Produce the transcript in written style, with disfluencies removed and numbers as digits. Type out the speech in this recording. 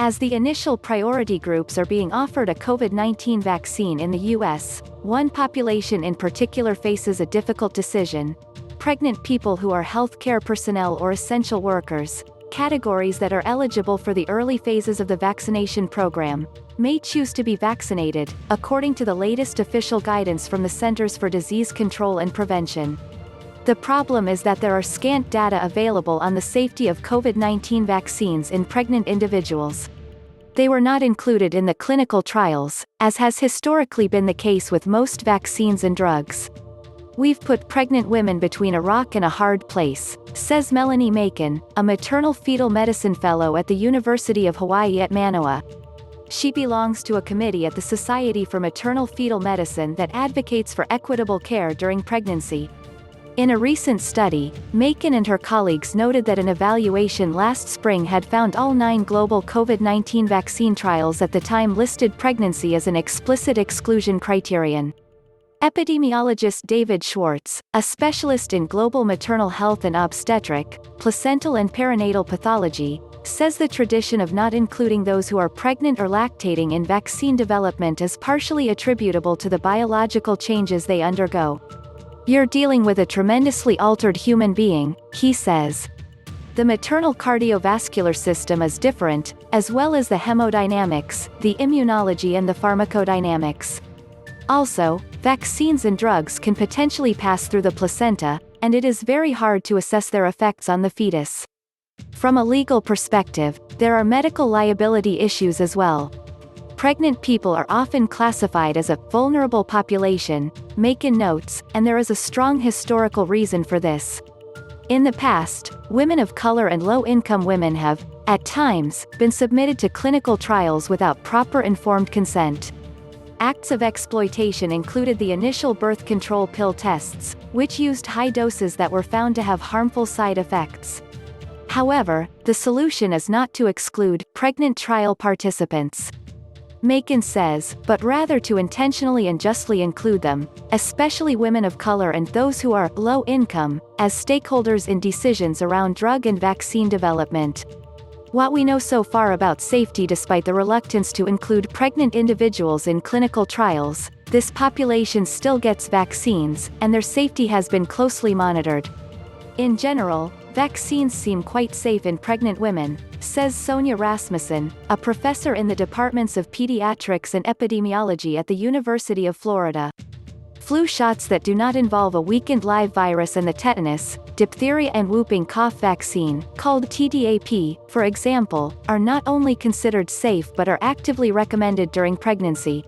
As the initial priority groups are being offered a COVID-19 vaccine in the U.S., one population in particular faces a difficult decision: pregnant people who are healthcare personnel or essential workers, categories that are eligible for the early phases of the vaccination program, may choose to be vaccinated, according to the latest official guidance from the Centers for Disease Control and Prevention. The problem is that there are scant data available on the safety of COVID-19 vaccines in pregnant individuals. They were not included in the clinical trials, as has historically been the case with most vaccines and drugs. "We've put pregnant women between a rock and a hard place," says Melanie Maykin, a maternal-fetal medicine fellow at the University of Hawaii at Manoa. She belongs to a committee at the Society for Maternal-Fetal Medicine that advocates for equitable care during pregnancy. In a recent study, Maykin and her colleagues noted that an evaluation last spring had found all 9 global COVID-19 vaccine trials at the time listed pregnancy as an explicit exclusion criterion. Epidemiologist David Schwartz, a specialist in global maternal health and obstetric, placental and perinatal pathology, says the tradition of not including those who are pregnant or lactating in vaccine development is partially attributable to the biological changes they undergo. "You're dealing with a tremendously altered human being," he says. The maternal cardiovascular system is different, as well as the hemodynamics, the immunology and the pharmacodynamics. Also, vaccines and drugs can potentially pass through the placenta, and it is very hard to assess their effects on the fetus. From a legal perspective, there are medical liability issues as well. Pregnant people are often classified as a vulnerable population, Maykin notes, and there is a strong historical reason for this. In the past, women of color and low-income women have, at times, been submitted to clinical trials without proper informed consent. Acts of exploitation included the initial birth control pill tests, which used high doses that were found to have harmful side effects. However, the solution is not to exclude pregnant trial participants, Maykin says, but rather to intentionally and justly include them, especially women of color and those who are low income, as stakeholders in decisions around drug and vaccine development. What we know so far about safety: despite the reluctance to include pregnant individuals in clinical trials, this population still gets vaccines, and their safety has been closely monitored. In general, vaccines seem quite safe in pregnant women, says Sonja Rasmussen, a professor in the departments of pediatrics and epidemiology at the University of Florida. Flu shots that do not involve a weakened live virus and the tetanus, diphtheria and whooping cough vaccine, called TDAP, for example, are not only considered safe but are actively recommended during pregnancy.